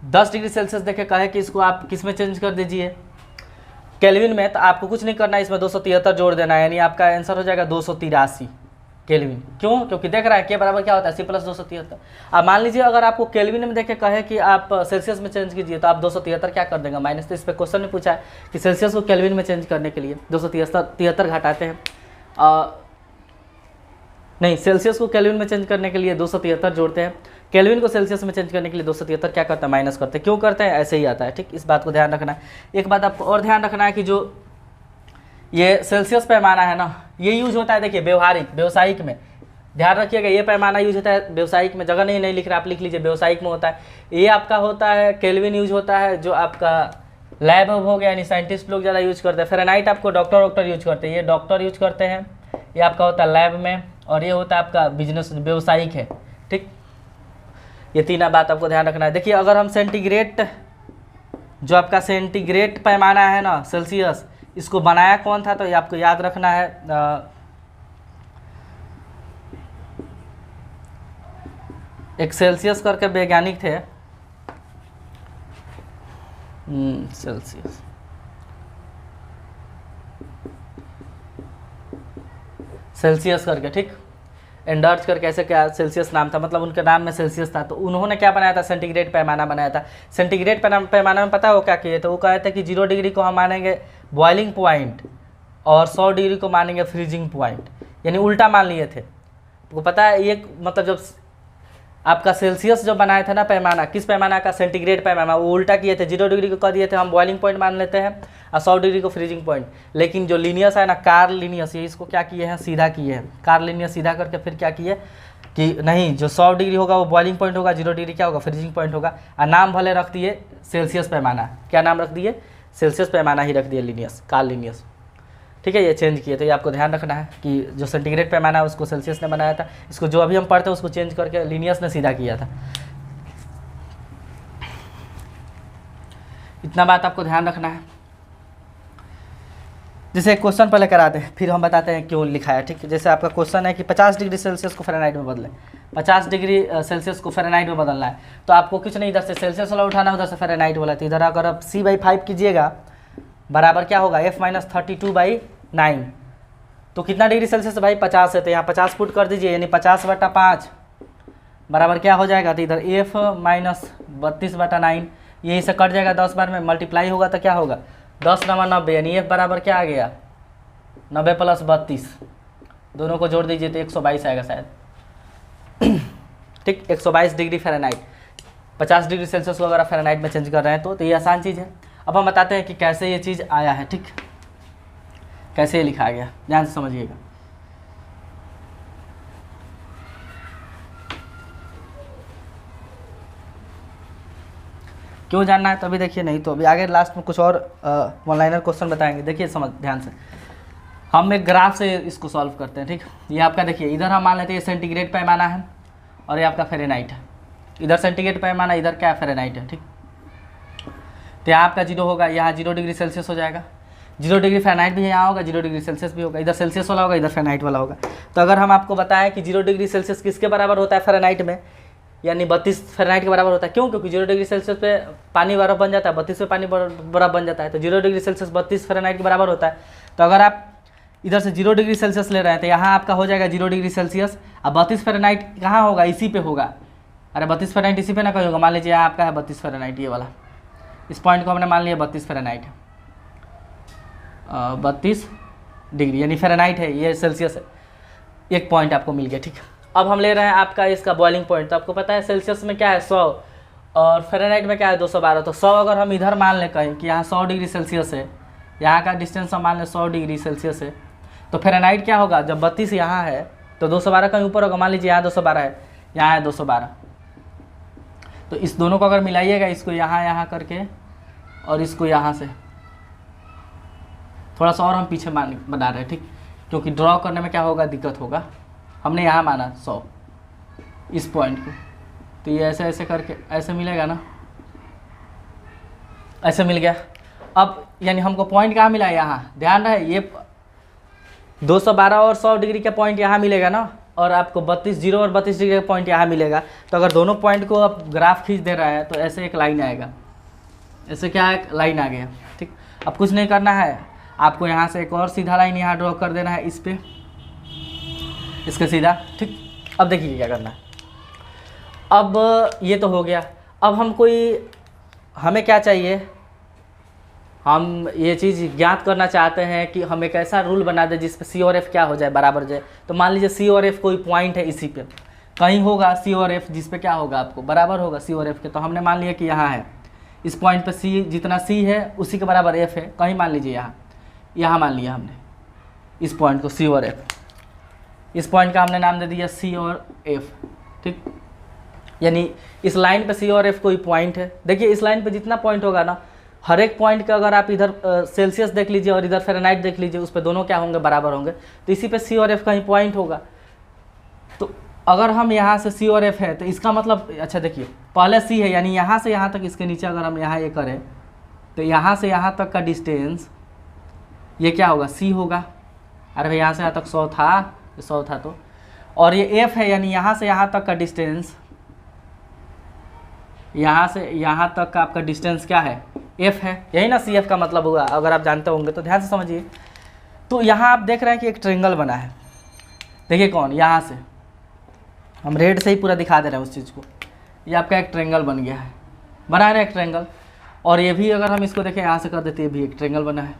10 डिग्री सेल्सियस देके कहे कि इसको आप किस में चेंज कर दीजिए, केल्विन में, तो आपको कुछ नहीं करना है, इसमें 273 जोड़ देना है। यानी आपका आंसर हो जाएगा 283 केल्विन। क्यों, क्योंकि देख रहा है के बराबर क्या होता है, C प्लस 273। अब मान लीजिए अगर आपको केल्विन में देखे कहे कि आप सेल्सियस में चेंज कीजिए, तो आप 273 क्या कर देंगे, माइनस। तो इस पर क्वेश्चन में पूछा है कि सेल्सियस को केल्विन में चेंज करने के लिए 273 घटाते हैं, नहीं, सेल्सियस को केल्विन में चेंज करने के लिए 273 जोड़ते हैं, केल्विन को सेल्सियस में चेंज करने के लिए 273 क्या करते हैं, माइनस करते हैं। क्यों करते हैं, ऐसे ही आता है, ठीक। इस बात को ध्यान रखना है। एक बात आपको और ध्यान रखना है कि जो ये सेल्सियस पैमाना है ना, ये यूज होता है, देखिए व्यवसायिक में, ध्यान रखिएगा, ये पैमाना यूज होता है व्यवसायिक में, जगह नहीं लिख रहा, आप लिख लीजिए, व्यवसायिक में होता है। ये आपका होता है केल्विन यूज होता है जो आपका लैब हो गया, यानी साइंटिस्ट लोग ज़्यादा यूज करते हैं। फ़ारेनहाइट आपको डॉक्टर यूज करते हैं, ये डॉक्टर यूज करते हैं, ये आपका होता है लैब में, और ये होता है आपका बिजनेस, व्यवसायिक है, ठीक। ये तीन बात आपको ध्यान रखना है। देखिए अगर हम सेंटीग्रेड, जो आपका सेंटीग्रेड पैमाना है ना, सेल्सियस, इसको बनाया कौन था, तो ये आपको याद रखना है, एक सेल्सियस करके वैज्ञानिक थे, सेल्सियस करके, ठीक, एंडर्स करके, ऐसे क्या सेल्सियस नाम था, मतलब उनके नाम में सेल्सियस था। तो उन्होंने क्या बनाया था, सेंटीग्रेड पैमाना बनाया था। सेंटीग्रेड पैमाना में पता हो क्या किए थे, वो कहे थे कि 0 डिग्री को हम मानेंगे बॉइलिंग पॉइंट और 100 डिग्री को मानेंगे फ्रीजिंग पॉइंट, यानी उल्टा मान लिए थे। आपको पता है ये, मतलब जब आपका सेल्सियस जो बनाया था ना पैमाना, किस पैमाना का, सेंटीग्रेड पैमाना, वो उल्टा किए थे। 0 डिग्री को कह दिए थे हम बॉइलिंग पॉइंट मान लेते हैं, और 100 डिग्री को फ्रीजिंग पॉइंट। लेकिन जो लीनियस है ना, कार्ल लीनियस, ये इसको क्या किए हैं, सीधा किए हैं। कार्ल लीनियस सीधा करके फिर क्या किए कि नहीं, जो 100 डिग्री होगा वो बॉइलिंग पॉइंट होगा, 0 डिग्री क्या होगा, फ्रीजिंग पॉइंट होगा। और नाम भले रख दिए सेल्सियस पैमाना, क्या नाम रख दिए, सेल्सियस पैमाना ही रख दिए, लीनियस, कार्ल लीनियस, ठीक है। ये चेंज किए, तो ये आपको ध्यान रखना है कि जो सेंटीग्रेड पैमाना है उसको सेल्सियस ने बनाया था, इसको जो अभी हम पढ़ते हैं उसको चेंज करके लीनियस ने सीधा किया था। इतना बात आपको ध्यान रखना है। जैसे एक क्वेश्चन पहले कराते हैं, फिर हम बताते हैं क्यों लिखा है, ठीक है। जैसे आपका क्वेश्चन है कि 50 डिग्री सेल्सियस को फ़ारेनहाइट में बदलें, 50 डिग्री सेल्सियस को फ़ारेनहाइट में बदलना है, तो आपको कुछ नहीं, इधर से सेल्सियस वाला उठाना है, उधर से फ़ारेनहाइट वाला। तो इधर अगर आप C/5 कीजिएगा, बराबर क्या होगा, F-32/9, तो कितना डिग्री सेल्सियस है भाई, 50 है, तो यहाँ 50 पुट कर दीजिए, यानी 50/5 बराबर क्या हो जाएगा, तो इधर F-32/9, यही से कट जाएगा, 10 बार में मल्टीप्लाई होगा तो क्या होगा, 10 9 90, यानी F बराबर क्या आ गया, 90 + 32, दोनों को जोड़ दीजिए तो 122 आएगा शायद, ठीक। 122 डिग्री फ़ारेनहाइट, 50 डिग्री सेल्सियस को अगर आप फ़ारेनहाइट में चेंज कर रहे हैं तो ये आसान चीज़ है। अब हम बताते हैं कि कैसे ये चीज़ आया है, ठीक, कैसे ये लिखा गया, ध्यान से समझिएगा। क्यों जानना है तो अभी देखिए, नहीं तो अभी आगे लास्ट में कुछ और वन लाइनर क्वेश्चन बताएंगे। देखिए समझ ध्यान से, हम एक ग्राफ से इसको सॉल्व करते हैं। ठीक, ये आपका देखिए, इधर हम मान लेते हैं ये सेंटीग्रेड पैमाना है और ये आपका फ़ारेनहाइट है। इधर सेंटीग्रेड पैमाना, इधर क्या है, फ़ारेनहाइट है। ठीक, तो यहाँ आपका 0 होगा, यहाँ 0 डिग्री सेल्सियस हो जाएगा। 0 डिग्री फ़ारेनहाइट भी यहाँ होगा, 0 डिग्री सेल्सियस भी होगा। इधर सेल्सियस वाला होगा, इधर फ़ारेनहाइट वाला होगा। तो अगर हम आपको बताएं कि 0 डिग्री सेल्सियस किसके बराबर होता है फ़ारेनहाइट में, यानी 32 फ़ारेनहाइट के बराबर होता है। क्यों? क्योंकि 0 डिग्री सेल्सियस पे पानी बर्फ़ बन जाता है, 32 पे पानी बर्फ़ बन जाता है। तो 0 डिग्री सेल्सियस 32 फ़ारेनहाइट के बराबर होता है। तो अगर आप इधर से 0 डिग्री सेल्सियस ले रहे हैं तो यहाँ आपका हो जाएगा 0 डिग्री सेल्सियस। अब 32 फ़ारेनहाइट कहाँ होगा, इसी पे होगा। अरे 32 फ़ारेनहाइट इसी पे ना कहीं होगा। मान लीजिए यहाँ आपका है 32 फ़ारेनहाइट, ये वाला, इस पॉइंट को हमने मान लिया 32 फ़ारेनहाइट है, 32 डिग्री यानी फ़ारेनहाइट है, ये सेल्सियस है। एक पॉइंट आपको मिल गया। ठीक, अब हम ले रहे हैं आपका इसका बॉइलिंग पॉइंट। तो आपको पता है सेल्सियस में क्या है 100 और फ़ारेनहाइट में क्या है 212। तो 100 अगर हम इधर मान लें कहीं कि यहाँ 100 डिग्री सेल्सियस है, यहाँ का डिस्टेंस हम मान लें 100 डिग्री सेल्सियस है, तो फ़ारेनहाइट क्या होगा, जब 32 यहाँ है तो 212 कहीं ऊपर होगा। मान लीजिए यहाँ 212 है, यहाँ है 212। तो इस दोनों को अगर मिलाइएगा, इसको यहाँ करके और इसको यहाँ से, थोड़ा सा और हम पीछे बना रहे हैं। ठीक, क्योंकि ड्रॉ करने में क्या होगा, दिक्कत होगा। हमने यहाँ माना 100 इस पॉइंट को, तो ये ऐसे ऐसे करके ऐसे मिलेगा ना, ऐसे मिल गया। अब यानी हमको पॉइंट कहाँ मिला है, यहाँ। ध्यान रहे, ये 212 और 100 डिग्री का पॉइंट यहाँ मिलेगा ना, और आपको 32 0 और 32 डिग्री का पॉइंट यहाँ मिलेगा। तो अगर दोनों पॉइंट को आप ग्राफ खींच दे रहा है तो ऐसे एक लाइन आएगा, ऐसे क्या है, लाइन आ गया। ठीक, अब कुछ नहीं करना है, आपको यहाँ से एक और सीधा लाइन यहाँ ड्रॉ कर देना है इस पे, इसके सीधा। ठीक, अब देखिए क्या करना है। अब ये तो हो गया। अब हमें क्या चाहिए, हम ये चीज़ ज्ञात करना चाहते हैं कि हम एक ऐसा रूल बना दें जिस पे सी और एफ क्या हो जाए, बराबर जाए। तो मान लीजिए सी और एफ कोई पॉइंट है, इसी पे कहीं होगा सी और एफ, जिस पे क्या होगा, आपको बराबर होगा सी और एफ के। तो हमने मान लिया कि यहाँ है, इस पॉइंट पे सी, जितना सी है उसी के बराबर एफ है। कहीं मान लीजिए यहाँ मान लिया हमने इस पॉइंट को सी और एफ। इस पॉइंट का हमने नाम दे दिया सी और एफ। ठीक, यानी इस लाइन पे सी और एफ कोई पॉइंट है। देखिए इस लाइन पे जितना पॉइंट होगा ना, हर एक पॉइंट का अगर आप इधर सेल्सियस देख लीजिए और इधर फ़ारेनहाइट देख लीजिए, उस पर दोनों क्या होंगे, बराबर होंगे। तो इसी पे सी और एफ कहीं पॉइंट होगा। तो अगर हम यहाँ से सी और एफ है तो इसका मतलब, अच्छा देखिए, पहले सी है यानी यहाँ से यहाँ तक, इसके नीचे अगर हम यहाँ ये करें तो यहाँ से यहाँ तक का डिस्टेंस ये क्या होगा, सी होगा। अरे भाई यहाँ से यहाँ तक 100 था, 100 था तो, और ये एफ है यानी यहाँ से यहाँ तक का डिस्टेंस, यहाँ से यहाँ तक का आपका डिस्टेंस क्या है, एफ है। यही ना सी एफ का मतलब हुआ, अगर आप जानते होंगे तो ध्यान से समझिए। तो यहाँ आप देख रहे हैं कि एक ट्रायंगल बना है। देखिए कौन, यहाँ से हम रेड से ही पूरा दिखा दे रहे हैं उस चीज़ को। ये आपका एक ट्रायंगल बन गया है, बना रहे एक ट्रायंगल। और ये भी अगर हम इसको देखें यहाँ से कर देते, ये भी एक ट्रायंगल बना है।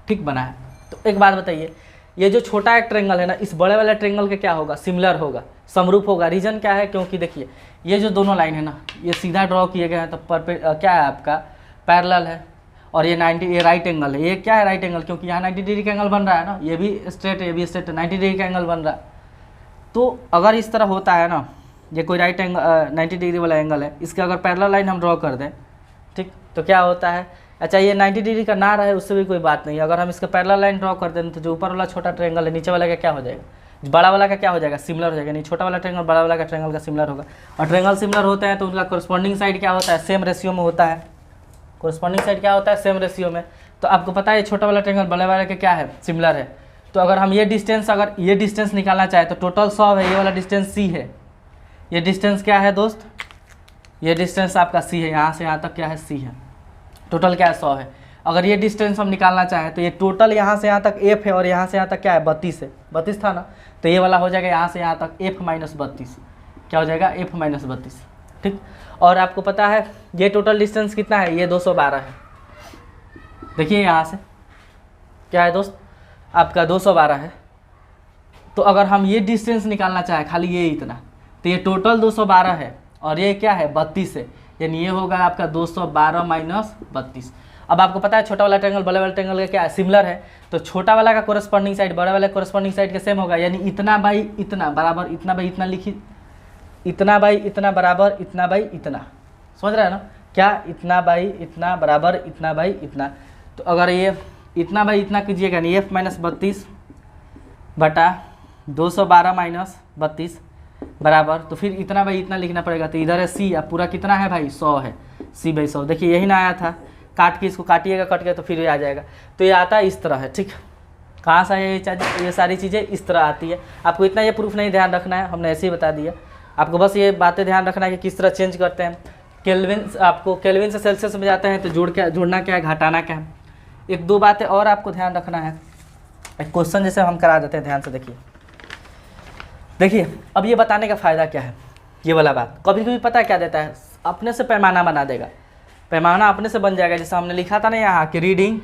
ठीक, बना है। तो एक बात बताइए, ये जो छोटा एक ट्रायंगल है ना, इस बड़े वाले ट्रायंगल के क्या होगा, सिमिलर होगा, समरूप होगा। रीजन क्या है, क्योंकि देखिए ये जो दोनों लाइन है ना, ये सीधा ड्रॉ किए गए हैं तो क्या है आपका, पैरेलल है। और ये 90, ये राइट एंगल है। ये क्या है, राइट एंगल, क्योंकि यहाँ 90 डिग्री का एंगल बन रहा है ना, ये भी स्ट्रेट है, ये भी स्ट्रेट है, 90 डिग्री का एंगल बन रहा है। तो अगर इस तरह होता है ना, ये कोई राइट एंगल 90 डिग्री वाला एंगल है, इसके अगर पैरेलल लाइन हम ड्रॉ कर दें, ठीक, तो क्या होता है, अच्छा ये 90 डिग्री का ना रहे उससे भी कोई बात नहीं। अगर हम इसका पैरेलल लाइन ड्रॉ कर दें तो जो ऊपर वाला छोटा ट्रायंगल है, नीचे वाला का क्या हो जाएगा, बड़ा वाला का क्या हो जाएगा, सिमिलर हो जाएगा। नहीं, छोटा वाला ट्रायंगल बड़ा वाला का ट्रायंगल का सिमिलर होगा। और ट्रायंगल सिमिलर होते हैं तो उनका कोरस्पॉन्डिंग साइड क्या होता है, सेम रेशियो में होता है। कोरस्पॉन्डिंग साइड क्या होता है, सेम रेशियो में। तो आपको पता है छोटा वाला ट्रायंगल बड़े वाले के क्या है, सिमिलर है। तो अगर हम ये डिस्टेंस, अगर ये डिस्टेंस निकालना चाहे तो टोटल 100 है, ये वाला डिस्टेंस सी है। ये डिस्टेंस क्या है दोस्त, ये डिस्टेंस आपका सी है, यहाँ से यहाँ तक क्या है, सी है। टोटल क्या है, 100 है। अगर ये डिस्टेंस हम निकालना चाहें तो ये टोटल यहाँ से यहाँ तक एफ है और यहाँ से यहाँ तक क्या है, 32 है। 32 था ना, तो ये वाला हो जाएगा यहाँ से यहाँ तक एफ माइनस 32। क्या हो जाएगा, एफ माइनस 32। ठीक, और आपको पता है ये टोटल डिस्टेंस कितना है, ये 212 है। देखिए यहाँ से क्या है दोस्त, आपका 212 है। तो अगर हम ये डिस्टेंस निकालना चाहें, खाली ये इतना, तो ये टोटल 212 है और ये क्या है, 32 है। यानी ये होगा आपका 212 माइनस 32। अब आपको पता है छोटा वाला ट्रायंगल बड़े वाले ट्रायंगल का क्या है, सिमिलर है। तो छोटा वाला का कोरस्पॉन्डिंग साइड बड़े वाले कोरस्पॉन्डिंग साइड के सेम होगा। यानी इतना बाई इतना बराबर इतना बाई इतना लिखी, इतना बाई इतना बराबर इतना बाई इतना, समझ रहे हैं ना क्या, इतना बाई इतना बराबर इतना बाई इतना। तो अगर ये इतना बाई इतना कीजिएगा नहीं, एफ माइनस 32 बटा 212 माइनस 32 बराबर, तो फिर इतना भाई इतना लिखना पड़ेगा, तो इधर है सी, अब पूरा कितना है भाई 100 है, सी बाई 100। देखिए यही ना आया था, काट के इसको काटिएगा, कट गया तो फिर ये आ जाएगा। तो ये आता है इस तरह है, ठीक। कहाँ से ये सारी चीज़ें इस तरह आती है। आपको इतना ये प्रूफ नहीं ध्यान रखना है, हमने ऐसे ही बता दिया। आपको बस ये बातें ध्यान रखना है कि किस तरह चेंज करते हैं। केल्विन, आपको केल्विन से सेल्सियस में जाते हैं तो जोड़ना क्या है, घटाना क्या है। एक दो बातें और आपको ध्यान रखना है। एक क्वेश्चन जैसे हम करा देते हैं, ध्यान से देखिए। अब ये बताने का फ़ायदा क्या है, ये वाला बात। कभी कभी पता क्या देता है, अपने से पैमाना बना देगा, पैमाना अपने से बन जाएगा। जैसे हमने लिखा था ना यहाँ कि रीडिंग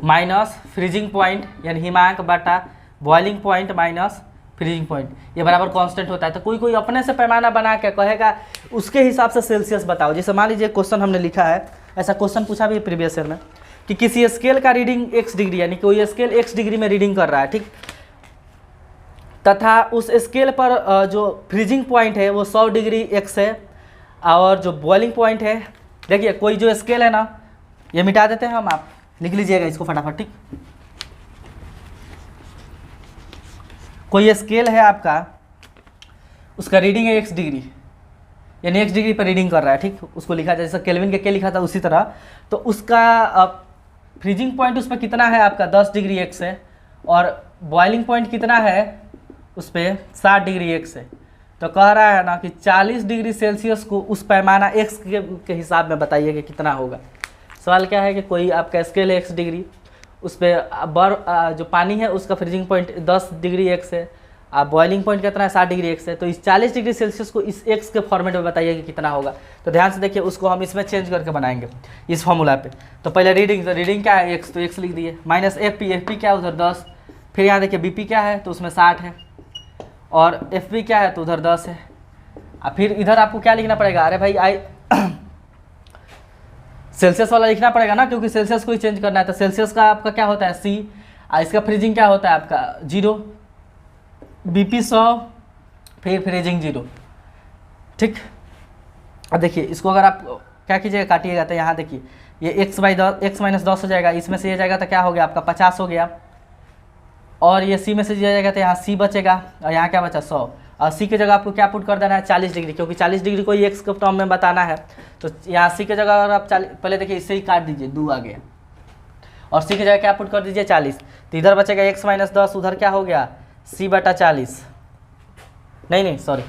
माइनस फ्रीजिंग पॉइंट, यानी हिमांक बटा boiling point minus freezing point, ये बराबर कांस्टेंट होता है। तो कोई अपने से पैमाना बना के कहेगा उसके हिसाब से सेल्सियस बताओ। जैसे मान लीजिए क्वेश्चन हमने लिखा है, ऐसा क्वेश्चन पूछा भी प्रीवियस ईयर में कि किसी स्केल का रीडिंग x डिग्री, यानी कोई स्केल x डिग्री में रीडिंग कर रहा है, ठीक, तथा उस स्केल पर जो फ्रीजिंग पॉइंट है वो 100 डिग्री x है, और जो बॉइलिंग पॉइंट है, देखिए कोई जो स्केल है ना, ये मिटा देते हैं हम, आप लिख लीजिएगा इसको फटाफट, ठीक। कोई स्केल है आपका, उसका रीडिंग है x डिग्री, यानी x डिग्री पर रीडिंग कर रहा है, ठीक। उसको लिखा जाए जैसे केल्विन के लिखा था उसी तरह। तो उसका फ्रीजिंग पॉइंट उस पर कितना है आपका 10 डिग्री x है, और बॉइलिंग पॉइंट कितना है उस पर 60 डिग्री x है। तो कह रहा है ना कि 40 डिग्री सेल्सियस को उस पैमाना x के हिसाब में बताइए कि कितना होगा। सवाल क्या है कि कोई आपका स्केल है x डिग्री, उस पर जो पानी है उसका फ्रीजिंग पॉइंट 10 डिग्री x है, आप बॉइलिंग पॉइंट कितना है 60 डिग्री x है। तो इस 40 डिग्री सेल्सियस को इस x के फॉर्मेट में बताइए कि कितना होगा। तो ध्यान से देखिए, उसको हम इसमें चेंज करके बनाएंगे इस फॉर्मूला पे। तो पहले रीडिंग क्या है x, तो x लिख दिए, माइनस एफ पी क्या है उधर 10, फिर यहाँ देखिए bp क्या है तो उसमें 60 है, और fp क्या है तो उधर 10 है। फिर इधर आपको क्या लिखना पड़ेगा, अरे भाई सेल्सियस वाला लिखना पड़ेगा ना, क्योंकि सेल्सियस को ही चेंज करना है। तो सेल्सियस का आपका क्या होता है C, इसका फ्रीजिंग क्या होता है आपका 0, BP 100, फिर फ्रीजिंग 0, ठीक। अब देखिए इसको अगर आप क्या कीजिएगा, काटिएगा, तो यहाँ देखिए ये x माइनस 10 हो जाएगा, इसमें से ये जाएगा तो क्या हो गया आपका 50 हो गया, और ये C में से दिया जाएगा तो यहाँ C बचेगा, और यहाँ क्या बचा 100, और C की जगह आपको क्या पुट कर देना है 40 डिग्री, क्योंकि 40 डिग्री को ही x के टर्म में बताना है। तो यहाँ C की जगह अगर आप पहले देखिए इससे ही काट दीजिए, 2 आ गया, और C की जगह क्या पुट कर दीजिए 40, तो इधर बचेगा x माइनस 10, उधर क्या हो गया C बटा 40, नहीं सॉरी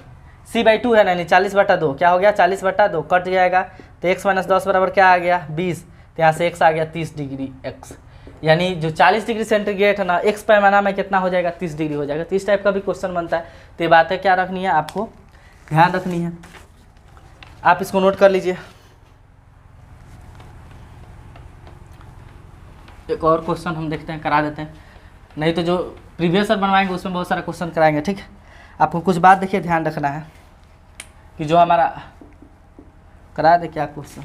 C बाई 2 है, नहीं 40 बटा 2, क्या हो गया 40 बटा 2, कट जाएगा, तो x माइनस 10 बराबर क्या आ गया 20, तो यहाँ से x आ गया 30 डिग्री x, यानी जो 40 डिग्री सेंटीग्रेड है ना, x पैमाना में कितना हो जाएगा 30 डिग्री हो जाएगा। तो इस टाइप का भी क्वेश्चन बनता है। तो ये बातें क्या रखनी है, आपको ध्यान रखनी है, आप इसको नोट कर लीजिए। एक और क्वेश्चन हम देखते हैं, करा देते हैं, नहीं तो जो प्रीवियस ईयर बनवाएंगे उसमें बहुत सारा क्वेश्चन कराएंगे, ठीक। आपको कुछ बात देखिए ध्यान रखना है कि जो हमारा करा दे क्या क्वेश्चन,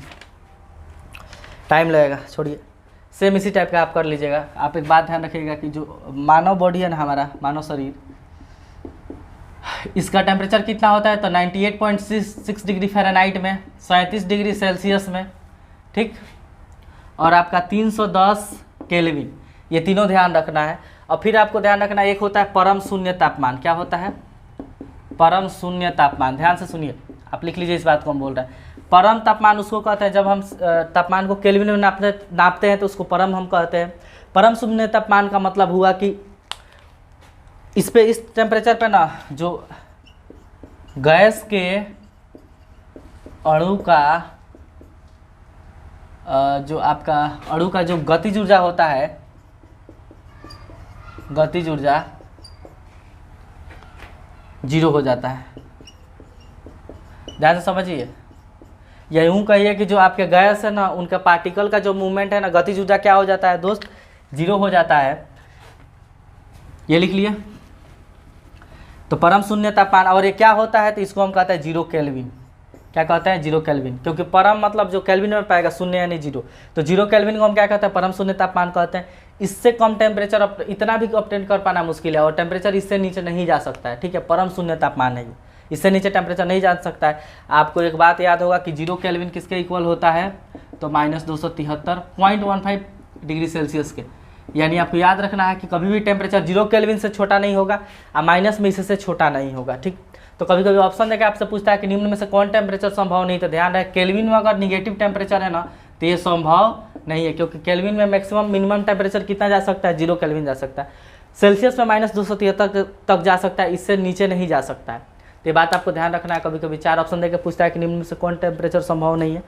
टाइम लगेगा, छोड़िए, सेम इसी टाइप का आप कर लीजिएगा। आप एक बात ध्यान रखिएगा कि जो मानव बॉडी है ना, हमारा मानव शरीर, इसका टेम्परेचर कितना होता है तो 98.6 डिग्री फ़ारेनहाइट में, 37 डिग्री सेल्सियस में, ठीक, और आपका 310 केल्विन, ये तीनों ध्यान रखना है। और फिर आपको ध्यान रखना है, एक होता है परम शून्य तापमान, क्या होता है परम शून्य तापमान, ध्यान से सुनिए, आप लिख लीजिए इस बात को हम बोल रहे हैं। परम तापमान उसको कहते हैं जब हम तापमान को केल्विन में नापते हैं तो उसको परम हम कहते हैं। परम शून्य तापमान का मतलब हुआ कि इस टेम्परेचर पे ना जो गैस के अणु का जो आपका अणु का जो गतिज ऊर्जा होता है, गतिज ऊर्जा 0 हो जाता है। ध्यान से समझिए, या यूँ कहिए कि जो आपके गैस है ना, उनका पार्टिकल का जो मूवमेंट है ना, गतिज ऊर्जा क्या हो जाता है दोस्त 0 हो जाता है। ये लिख लिए। तो परम शून्य तापमान, और ये क्या होता है तो इसको हम कहते हैं 0 केल्विन। क्या कहते हैं 0 केल्विन, क्योंकि परम मतलब जो केल्विन में पाएगा, शून्य यानी 0, तो 0 केल्विन को हम क्या कहते हैं परम शून्य तापमान कहते हैं। इससे कम टेम्परेचर इतना भी ऑब्टेन कर पाना मुश्किल है, और टेम्परेचर इससे नीचे नहीं जा सकता है, ठीक है। परम शून्य तापमान है ये, इससे नीचे टेम्परेचर नहीं जा सकता है। आपको एक बात याद होगा कि 0 केल्विन किसके इक्वल होता है तो -273.15 डिग्री सेल्सियस के, यानी आपको याद रखना है कि कभी भी टेम्परेचर 0 केल्विन से छोटा नहीं होगा और माइनस में इससे छोटा नहीं होगा। ठीक, तो कभी कभी ऑप्शन देकर आपसे पूछता है कि निम्न में से कौन टेम्परेचर संभव नहीं, तो ध्यान रहे केल्विन में अगर निगेटिव टेम्परेचर है ना तो ये संभव नहीं है, क्योंकि केल्विन में मैक्सिमम मिनिमम टेम्परेचर कितना जा सकता है, 0 केल्विन जा सकता है। सेल्सियस में -273 तक जा सकता है, इससे नीचे नहीं जा सकता है। तो ये बात आपको ध्यान रखना है। कभी कभी 4 ऑप्शन देकर पूछता है कि निम्न में से कौन टेम्परेचर संभव नहीं है,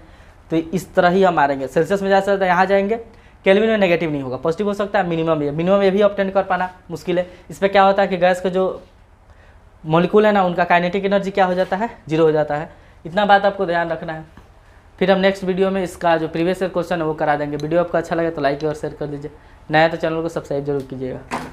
तो इस तरह ही हम मारेंगे। सेल्सियस में जा सकता है, यहाँ जाएंगे, केल्विन में नेगेटिव नहीं होगा, पॉजिटिव हो सकता है, मिनिमम ये भी ऑब्टेन कर पाना मुश्किल है। इस पर क्या होता है कि गैस का जो मॉलिक्यूल है ना उनका काइनेटिक एनर्जी क्या हो जाता है, 0 हो जाता है। इतना बात आपको ध्यान रखना है। फिर हम नेक्स्ट वीडियो में इसका जो प्रीवियस ईयर क्वेश्चन है वो करा देंगे। वीडियो आपको अच्छा लगे तो लाइक और शेयर कर दीजिए, नया तो चैनल को सब्सक्राइब जरूर कीजिएगा।